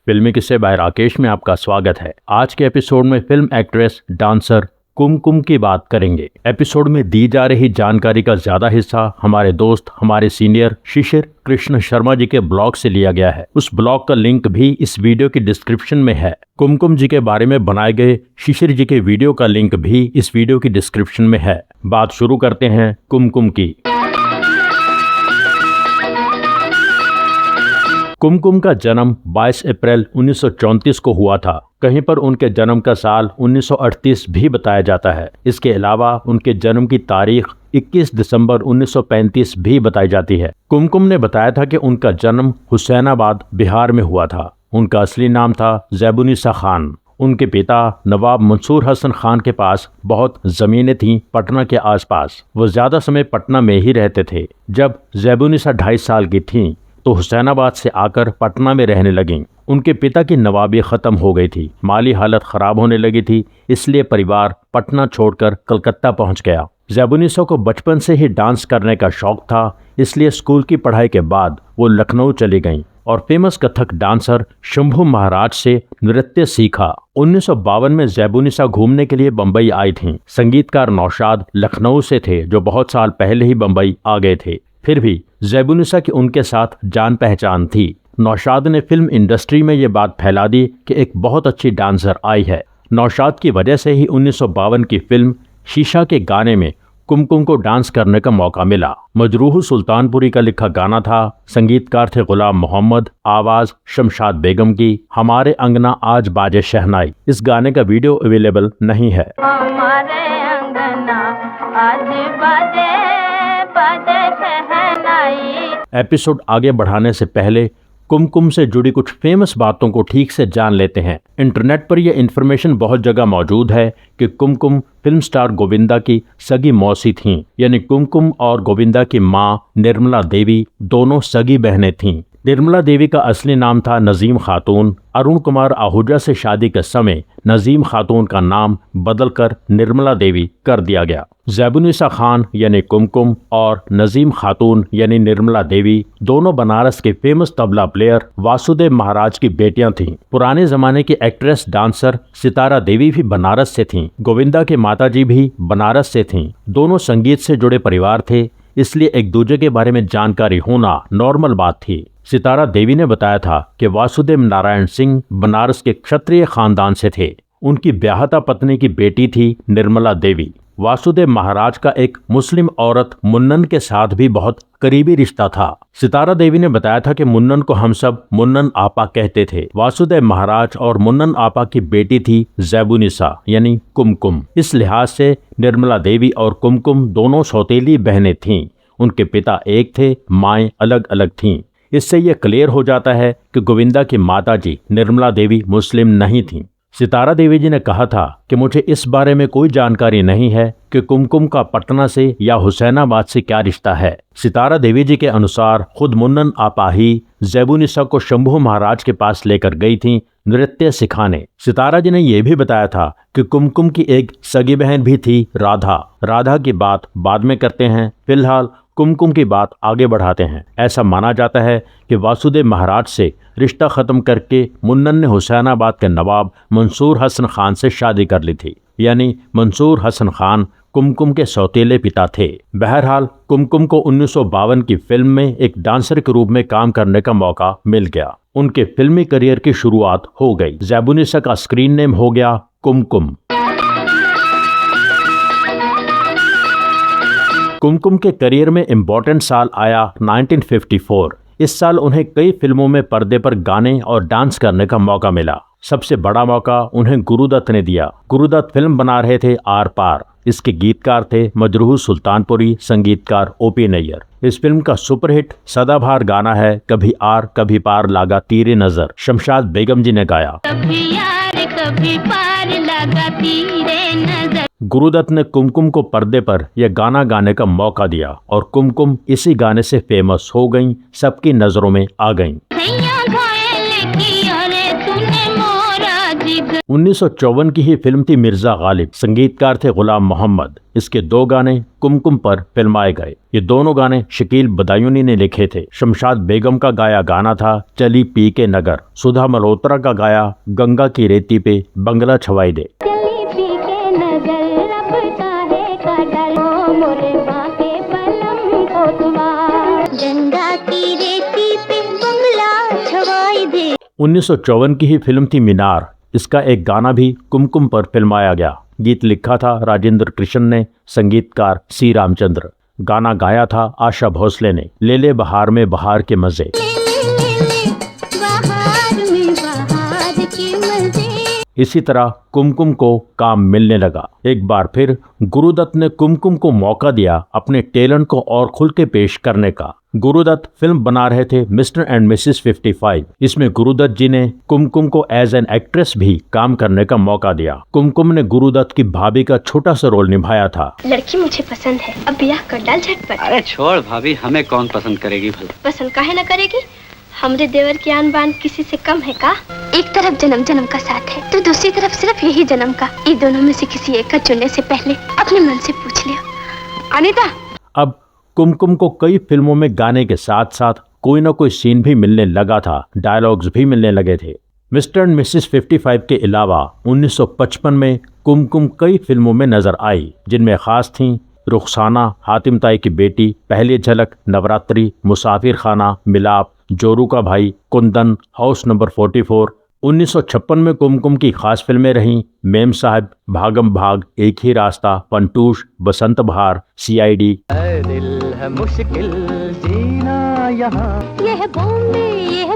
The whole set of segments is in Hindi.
फिल्मी किस्से बाय राकेश में आपका स्वागत है। आज के एपिसोड में फिल्म एक्ट्रेस डांसर कुमकुम की बात करेंगे। एपिसोड में दी जा रही जानकारी का ज्यादा हिस्सा हमारे दोस्त, हमारे सीनियर शिशिर कृष्ण शर्मा जी के ब्लॉग से लिया गया है। उस ब्लॉग का लिंक भी इस वीडियो की डिस्क्रिप्शन में है। कुमकुम जी के बारे में बनाए गए शिशिर जी के वीडियो का लिंक भी इस वीडियो की डिस्क्रिप्शन में है। बात शुरू करते हैं कुमकुम की। कुमकुम का जन्म 22 अप्रैल 1934 को हुआ था। कहीं पर उनके जन्म का साल 1938 भी बताया जाता है। इसके अलावा उनके जन्म की तारीख 21 दिसंबर 1935 भी बताई जाती है। कुमकुम ने बताया था कि उनका जन्म हुसैनाबाद, बिहार में हुआ था। उनका असली नाम था ज़ैबुन्निसा खान। उनके पिता नवाब मंसूर हसन खान के पास बहुत ज़मीनें थीं पटना के आसपास। वो ज़्यादा समय पटना में ही रहते थे। जब ज़ैबुन्निसा 2.5 साल की थीं तो हुसैनाबाद से आकर पटना में रहने लगीं। उनके पिता की नवाबी खत्म हो गई थी, माली हालत खराब होने लगी थी, इसलिए परिवार पटना छोड़कर कलकत्ता पहुंच गया। ज़ैबुन्निसा को बचपन से ही डांस करने का शौक था, इसलिए स्कूल की पढ़ाई के बाद वो लखनऊ चली गईं और फेमस कथक डांसर शंभू महाराज से नृत्य सीखा। 1952 में ज़ैबुन्निसा घूमने के लिए बम्बई आई थीं। संगीतकार नौशाद लखनऊ से थे, जो बहुत साल पहले ही बम्बई आ गए थे। फिर भी ज़ैबुन्निसा की उनके साथ जान पहचान थी। नौशाद ने फिल्म इंडस्ट्री में ये बात फैला दी कि एक बहुत अच्छी डांसर आई है। नौशाद की वजह से ही 1952 की फिल्म शीशा के गाने में कुमकुम को डांस करने का मौका मिला। मजरूह सुल्तानपुरी का लिखा गाना था। संगीतकार थे गुलाम मोहम्मद, आवाज शमशाद बेगम की। हमारे अंगना आज बाजे शहनाई। इस गाने का वीडियो अवेलेबल नहीं है। हमारे अंगना आज बाजे बाजे शहनाई। एपिसोड आगे बढ़ाने से पहले कुमकुम से जुड़ी कुछ फेमस बातों को ठीक से जान लेते हैं। इंटरनेट पर यह इन्फॉर्मेशन बहुत जगह मौजूद है कि कुमकुम फिल्म स्टार गोविंदा की सगी मौसी थीं, यानी कुमकुम और गोविंदा की मां निर्मला देवी दोनों सगी बहनें थीं। निर्मला देवी का असली नाम था नजीम खातून। अरुण कुमार आहूजा से शादी के समय नजीम खातून का नाम बदलकर निर्मला देवी कर दिया गया। ज़ैबुन्निसा खान यानी कुमकुम और नजीम खातून यानी निर्मला देवी दोनों बनारस के फेमस तबला प्लेयर वासुदेव महाराज की बेटियां थीं। पुराने जमाने की एक्ट्रेस डांसर सितारा देवी भी बनारस से थीं। गोविंदा के माताजी भी बनारस से थीं। दोनों संगीत से जुड़े परिवार थे, इसलिए एक दूसरे के बारे में जानकारी होना नॉर्मल बात थी। सितारा देवी ने बताया था कि वासुदेव नारायण सिंह बनारस के क्षत्रिय खानदान से थे। उनकी ब्याहता पत्नी की बेटी थी निर्मला देवी। वासुदेव महाराज का एक मुस्लिम औरत मुन्नन के साथ भी बहुत करीबी रिश्ता था। सितारा देवी ने बताया था कि मुन्नन को हम सब मुन्नन आपा कहते थे। वासुदेव महाराज और मुन्नन आपा की बेटी थी ज़ैबुन्निसा यानी कुमकुम। इस लिहाज से निर्मला देवी और कुमकुम दोनों सौतेली बहनें थीं। उनके पिता एक थे, माएँ अलग अलग थीं। इससे यह क्लियर हो जाता है कि गोविंदा की माताजी निर्मला देवी मुस्लिम नहीं थीं। सितारा देवी जी ने कहा था कि मुझे इस बारे में कोई जानकारी नहीं है कि कुमकुम का पटना से या हुसैनाबाद से क्या रिश्ता है। सितारा देवी जी के अनुसार खुद मुन्नन आपा ही ज़ैबुन्निसा को शंभू महाराज के पास लेकर गई थीं नृत्य सिखाने। सितारा जी ने यह भी बताया था कि कुमकुम की एक सगी बहन भी थी, राधा। राधा की बात बाद में करते हैं, फिलहाल कुमकुम की बात आगे बढ़ाते हैं। ऐसा माना जाता है कि वासुदेव महाराज से रिश्ता खत्म करके मुन्नन ने हुसैनाबाद के नवाब मंसूर हसन खान से शादी कर ली थी, यानी मंसूर हसन खान कुमकुम के सौतेले पिता थे। बहरहाल कुमकुम को 1952 की फिल्म में एक डांसर के रूप में काम करने का मौका मिल गया। उनके फिल्मी करियर की शुरुआत हो गई। ज़ैबुन्निसा का स्क्रीन नेम हो गया कुमकुम। कुमकुम के करियर में इम्पोर्टेंट साल आया 1954। इस साल उन्हें कई फिल्मों में पर्दे पर गाने और डांस करने का मौका मिला। सबसे बड़ा मौका उन्हें गुरुदत्त ने दिया। गुरुदत्त फिल्म बना रहे थे आर पार। इसके गीतकार थे मजरूह सुल्तानपुरी, संगीतकार ओपी नैयर। इस फिल्म का सुपरहिट सदाबहार गाना है कभी आर कभी पार लागा तीरे नजर। शमशाद बेगम जी ने गाया। कभी यार कभी पार लगा तीरे नजर। गुरुदत्त ने कुमकुम को पर्दे पर यह गाना गाने का मौका दिया और कुमकुम इसी गाने से फेमस हो गईं, सबकी नजरों में आ गईं। 1954 की ही फिल्म थी मिर्जा गालिब, संगीतकार थे गुलाम मोहम्मद। इसके 2 गाने कुमकुम पर फिल्माए गए। ये दोनों गाने शकील बदायूनी ने लिखे थे। शमशाद बेगम का गाया गाना था चली पी के नगर। सुधा मल्होत्रा का गाया गंगा की रेती पे बंगला छवाई दे। चली पी के नजर रब चाहे का डर ओ मोरे बाके पलम कोतवार गंगा की रेती पे बंगला छवाई दे। 1954 की ही फिल्म थी मीनार। इसका एक गाना भी कुमकुम पर फिल्माया गया। गीत लिखा था राजेंद्र कृष्ण ने, संगीतकार सी रामचंद्र। गाना गाया था आशा भोसले ने। ले ले बहार में बहार के मजे। इसी तरह कुमकुम को काम मिलने लगा। एक बार फिर गुरुदत्त ने कुमकुम को मौका दिया अपने टैलेंट को और खुल के पेश करने का। गुरुदत्त फिल्म बना रहे थे मिस्टर एंड मिसेस 55। इसमें गुरुदत्त जी ने कुमकुम को एज एन एक्ट्रेस भी काम करने का मौका दिया। कुमकुम ने गुरुदत्त की भाभी का छोटा सा रोल निभाया था। लड़की मुझे पसंद है, अब ब्याह कर डाल झटपट। अरे छोड़ भाभी, हमें कौन पसंद करेगी भला? पसंद काहे न करेगी? हमरे देवर की आन बान किसी से कम है का? एक तरफ जन्म जन्म का साथ है तो दूसरी तरफ सिर्फ यही जन्म का। इन दोनों में से किसी एक का चुनने से पहले अपने मन से पूछ लियो। अनीता, अब कुमकुम को कई फिल्मों में गाने के साथ साथ कोई ना कोई सीन भी मिलने लगा था। डायलॉग्स भी मिलने लगे थे। मिस्टर एंड मिसेस 55 के अलावा 1955 में कुमकुम कई फिल्मों में नजर आई, जिनमें खास थीं रुखसाना, हातिम ताई की बेटी, पहली झलक, नवरात्रि, मुसाफिर खाना, मिलाप, जोरू का भाई, कुंदन, हाउस नंबर 44। 1956 में कुमकुम की खास फिल्में रहीं मेम साहब, भागम भाग, एक ही रास्ता, पंटूश, बसंत बहार, CID। दिल है मुश्किल जीना यहाँ। ये है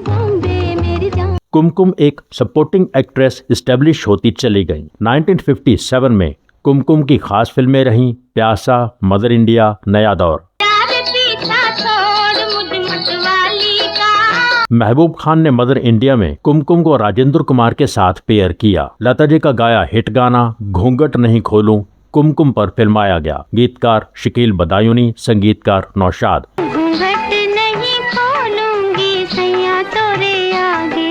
बॉम्बे मेरी जान। कुमकुम एक सपोर्टिंग एक्ट्रेस एस्टेब्लिश होती चली गई। 1957 में कुमकुम की खास फिल्में रहीं प्यासा, मदर इंडिया, नया दौर। महबूब खान ने मदर इंडिया में कुमकुम को राजेंद्र कुमार के साथ पेयर किया। लता जी का गाया हिट गाना घूंघट नहीं खोलूं कुमकुम पर फिल्माया गया। गीतकार शकील बदायूनी, संगीतकार नौशाद।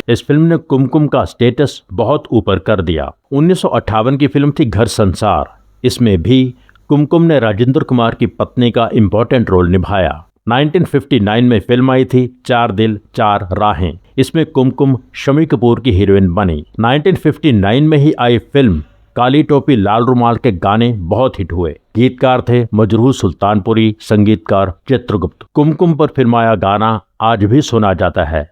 इस फिल्म ने कुमकुम का स्टेटस बहुत ऊपर कर दिया। 1958 की फिल्म थी घर संसार। इसमें भी कुमकुम ने राजेंद्र कुमार की पत्नी का इम्पोर्टेंट रोल निभाया। 1959 में फिल्म आई थी चार दिल चार राहें। इसमें कुमकुम शम्मी कपूर की हीरोइन बनी। 1959 में ही आई फिल्म काली टोपी लाल रुमाल के गाने बहुत हिट हुए। गीतकार थे मजरूह सुल्तानपुरी, संगीतकार चित्रगुप्त। कुमकुम पर फिल्माया गाना आज भी सुना जाता है।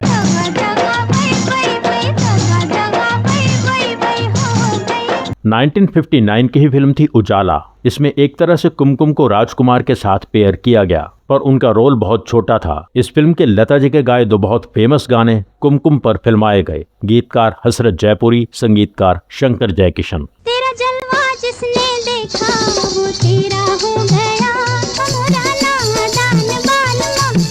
1959 की ही फिल्म थी उजाला। इसमें एक तरह से कुमकुम को राजकुमार के साथ पेयर किया गया, पर उनका रोल बहुत छोटा था। इस फिल्म के लता जी के गाए 2 बहुत फेमस गाने कुमकुम पर फिल्माए गए। गीतकार हसरत जयपुरी, संगीतकार शंकर जयकिशन। तेरा जलवा जिसने देखा वो तेरा हो गया,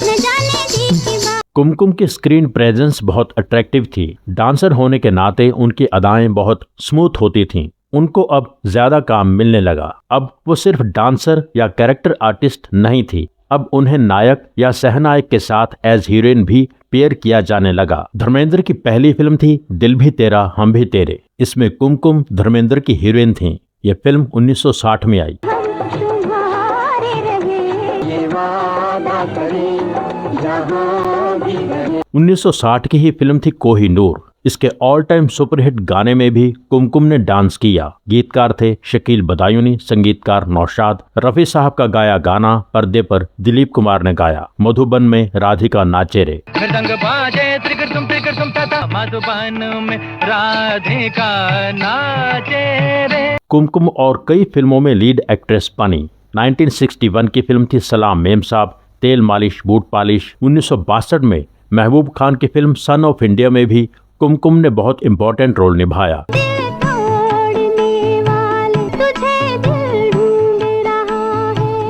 न जाने दी की बात। कुमकुम की स्क्रीन प्रेजेंस बहुत अट्रैक्टिव थी। डांसर होने के नाते उनकी अदाएं बहुत स्मूथ होती थीं। उनको अब ज्यादा काम मिलने लगा। अब वो सिर्फ डांसर या कैरेक्टर आर्टिस्ट नहीं थी, अब उन्हें नायक या सहनायक के साथ एज हीरोइन भी पेयर किया जाने लगा। धर्मेंद्र की पहली फिल्म थी दिल भी तेरा हम भी तेरे। इसमें कुमकुम धर्मेंद्र की हीरोइन थी। ये फिल्म 1960 में आई। 1960 की ही फिल्म थी कोहिनूर। इसके ऑल टाइम सुपरहिट गाने में भी कुमकुम ने डांस किया। गीतकार थे शकील बदायूनी, संगीतकार नौशाद। रफी साहब का गाया गाना पर्दे पर दिलीप कुमार ने गाया। मधुबन में राधिका नाचे रे। मधुबन में राधिका नाचे रे। कुमकुम और कई फिल्मों में लीड एक्ट्रेस बनी। 1961 की फिल्म थी सलाम मेम साहब, तेल मालिश बूट पालिश। 1962 में महबूब खान की फिल्म सन ऑफ इंडिया में भी कुमकुम ने बहुत इम्पोर्टेंट रोल निभाया।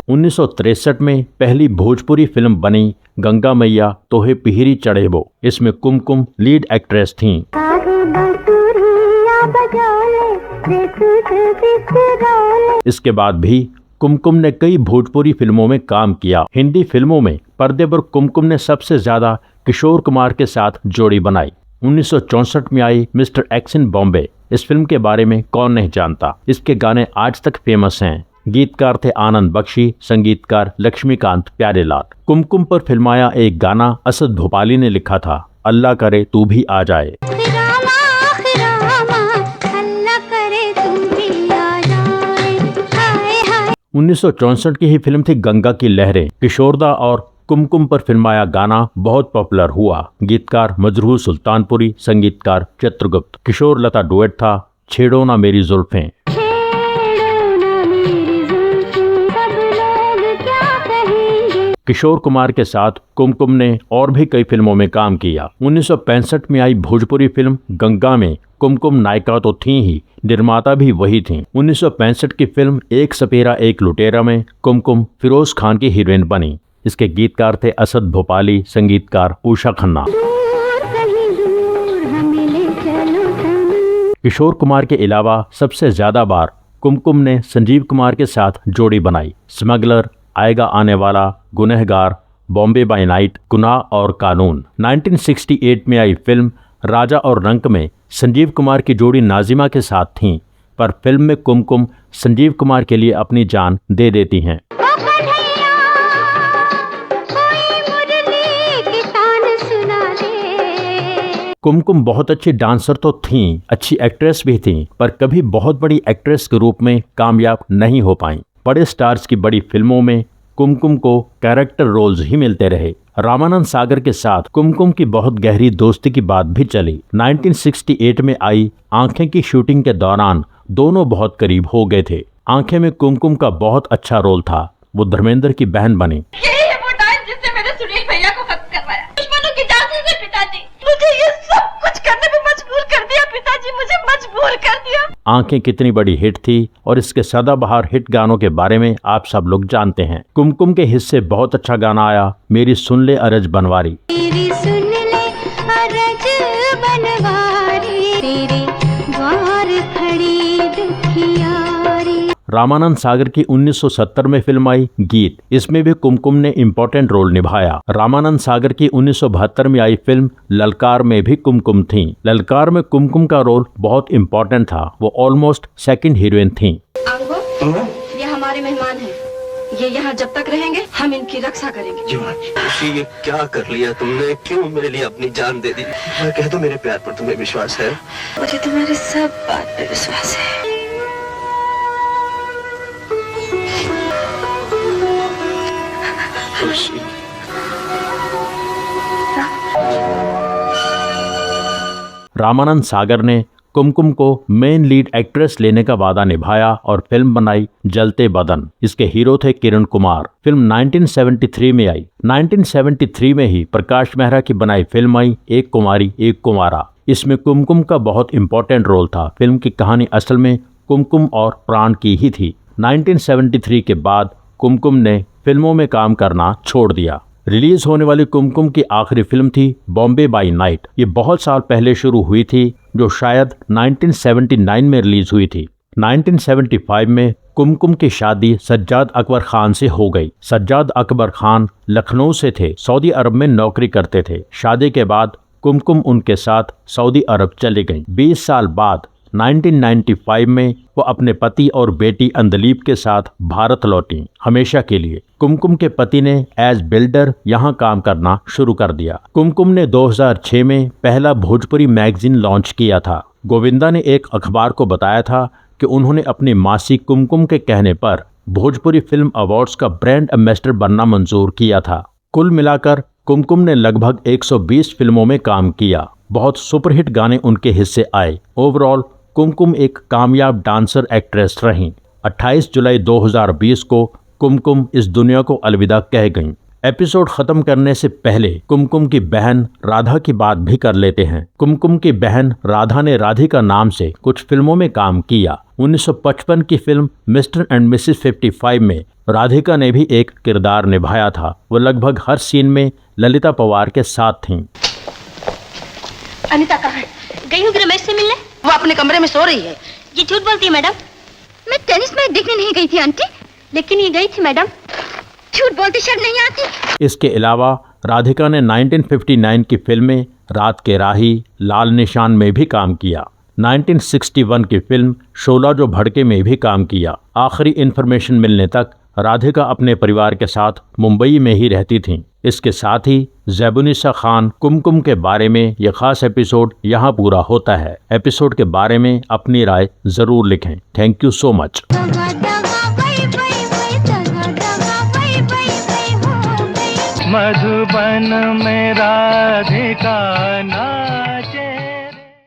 1963 में पहली भोजपुरी फिल्म बनी गंगा मैया तोहे पिहरी चढ़े वो। इसमें कुमकुम लीड एक्ट्रेस थीं। इसके बाद भी कुमकुम ने कई भोजपुरी फिल्मों में काम किया। हिंदी फिल्मों में पर्दे पर कुमकुम ने सबसे ज्यादा किशोर कुमार के साथ जोड़ी बनाई। 1964 में आई मिस्टर एक्स इन बॉम्बे। इस फिल्म के बारे में कौन नहीं जानता। इसके गाने आज तक फेमस हैं। गीतकार थे आनंद बख्शी, संगीतकार लक्ष्मीकांत प्यारेलाल। कुमकुम पर फिल्माया एक गाना असद भोपाली ने लिखा था, अल्लाह करे तू भी आ जाए। 1964 की ही फिल्म थी गंगा की लहरें। किशोरदा और कुमकुम पर फिल्माया गाना बहुत पॉपुलर हुआ। गीतकार मजरूह सुल्तानपुरी, संगीतकार चित्रगुप्त। किशोर लता डुएट था, छेड़ो ना मेरी जुल्फें। किशोर कुमार के साथ कुमकुम ने और भी कई फिल्मों में काम किया। 1965 में आई भोजपुरी फिल्म गंगा में कुमकुम नायिका तो थी ही, निर्माता भी वही थीं। 1965 की फिल्म एक सपेरा एक लुटेरा में कुमकुम फिरोज खान की हीरोइन बनी। इसके गीतकार थे असद भोपाली, संगीतकार उषा खन्ना। किशोर कुमार के अलावा सबसे ज्यादा बार कुमकुम ने संजीव कुमार के साथ जोड़ी बनाई। स्मगलर, आएगा आने वाला, गुनहगार, बॉम्बे बाय नाइट, गुनाह और कानून। 1968 में आई फिल्म राजा और रंक में संजीव कुमार की जोड़ी नाजिमा के साथ थीं, पर फिल्म में कुमकुम संजीव कुमार के लिए अपनी जान दे देती हैं। कुमकुम बहुत अच्छी डांसर तो थीं, अच्छी एक्ट्रेस भी थीं, पर कभी बहुत बड़ी एक्ट्रेस के रूप में कामयाब नहीं हो पाईं। बड़े स्टार्स की बड़ी फिल्मों में कुमकुम को कैरेक्टर रोल्स ही मिलते रहे। रामानंद सागर के साथ कुमकुम की बहुत गहरी दोस्ती की बात भी चली। 1968 में आई आंखें की शूटिंग के दौरान दोनों बहुत करीब हो गए थे। आंखें में कुमकुम का बहुत अच्छा रोल था। वो धर्मेंद्र की बहन बनी। यही है वो डांस जिससे मैंने सुनील भैया को खत्म करवाया। दुश्मनों की जासूसी से पिताजी मुझे ये सब कुछ करने पे मजबूर कर दिया। पिताजी मुझे मजबूर कर दिया। आंखें कितनी बड़ी हिट थी और इसके सदाबहार हिट गानों के बारे में आप सब लोग जानते हैं। कुमकुम के हिस्से बहुत अच्छा गाना आया, मेरी सुन ले अरज बनवारी। तेरी सुन ले अरज बनवारी, तेरे द्वार खड़ी दुखियारी। रामानंद सागर की 1970 में फिल्म आई गीत। इसमें भी कुमकुम ने इम्पोर्टेंट रोल निभाया। रामानंद सागर की 1972 में आई फिल्म ललकार में भी कुमकुम थी। ललकार में कुमकुम का रोल बहुत इम्पोर्टेंट था। वो ऑलमोस्ट सेकंड हीरोइन थी। ये हमारे मेहमान हैं। ये यहाँ जब तक रहेंगे हम इनकी रक्षा करेंगे। ये क्या कर लिया तुमने? क्यों मेरे लिए अपनी जान दे दी? मैं कह दूं मेरे प्यार पर तुम्हें विश्वास है? मुझे तुम्हारी सब बात पे विश्वास है। रामानंद सागर ने कुमकुम को मेन लीड एक्ट्रेस लेने का वादा निभाया और फिल्म बनाई जलते बदन। इसके हीरो थे किरण कुमार। फिल्म 1973 में आई। 1973 में ही प्रकाश मेहरा की बनाई फिल्म आई एक कुमारी एक कुमारा। इसमें कुमकुम का बहुत इंपॉर्टेंट रोल था। फिल्म की कहानी असल में कुमकुम और प्राण की ही थी। 1973 के बाद कुमकुम ने फिल्मों में काम करना छोड़ दिया। रिलीज होने वाली कुमकुम की आखिरी फिल्म थी बॉम्बे बाय नाइट। ये बहुत साल पहले शुरू हुई थी, जो शायद 1979 में रिलीज हुई थी। 1975 में कुमकुम की शादी सज्जाद अकबर खान से हो गई। सज्जाद अकबर खान लखनऊ से थे, सऊदी अरब में नौकरी करते थे। शादी के बाद कुमकुम उनके साथ सऊदी अरब चली गईं। 20 साल बाद 1995 में वो अपने पति और बेटी अंदलीप के साथ भारत लौटी हमेशा के लिए। कुमकुम के पति ने एज बिल्डर यहाँ काम करना शुरू कर दिया। कुमकुम ने 2006 में पहला भोजपुरी मैगजीन लॉन्च किया था। गोविंदा ने एक अखबार को बताया था कि उन्होंने अपनी मासी कुमकुम के कहने पर भोजपुरी फिल्म अवार्ड्स का ब्रांड एम्बेसडर बनना मंजूर किया था। कुल मिलाकर कुमकुम ने लगभग 120 फिल्मों में काम किया। बहुत सुपरहिट गाने उनके हिस्से आए। ओवरऑल कुमकुम एक कामयाब डांसर एक्ट्रेस रहीं। 28 जुलाई 2020 को कुमकुम इस दुनिया को अलविदा कह गईं। एपिसोड खत्म करने से पहले कुमकुम की बहन राधा की बात भी कर लेते हैं। कुमकुम की बहन राधा ने राधिका नाम से कुछ फिल्मों में काम किया। 1955 की फिल्म मिस्टर एंड मिसेस 55 में राधिका ने भी एक किरदार निभाया था। वो लगभग हर सीन में ललिता पवार के साथ थीं। अनीता कहाँ है? गई हूँ रमेश से मिलने। वो अपने कमरे में सो रही है। ये झूठ बोलती है मैडम। मैं टेनिस मैच देखने नहीं गई थी आंटी। लेकिन ये गई थी मैडम। झूठ बोलती शर्म नहीं आती। इसके अलावा राधिका ने 1959 की फिल्म में रात के राही, लाल निशान में भी काम किया। 1961 की फिल्म शोला जो भड़के में भी काम किया। आखिरी इन्फॉर्मेशन मिलने तक राधिका अपने परिवार के साथ मुंबई में ही रहती थीं। इसके साथ ही ज़ैबुनिसा खान कुमकुम के बारे में यह खास एपिसोड यहाँ पूरा होता है। एपिसोड के बारे में अपनी राय ज़रूर लिखें। Thank you so much. Madhuban में राधिका ना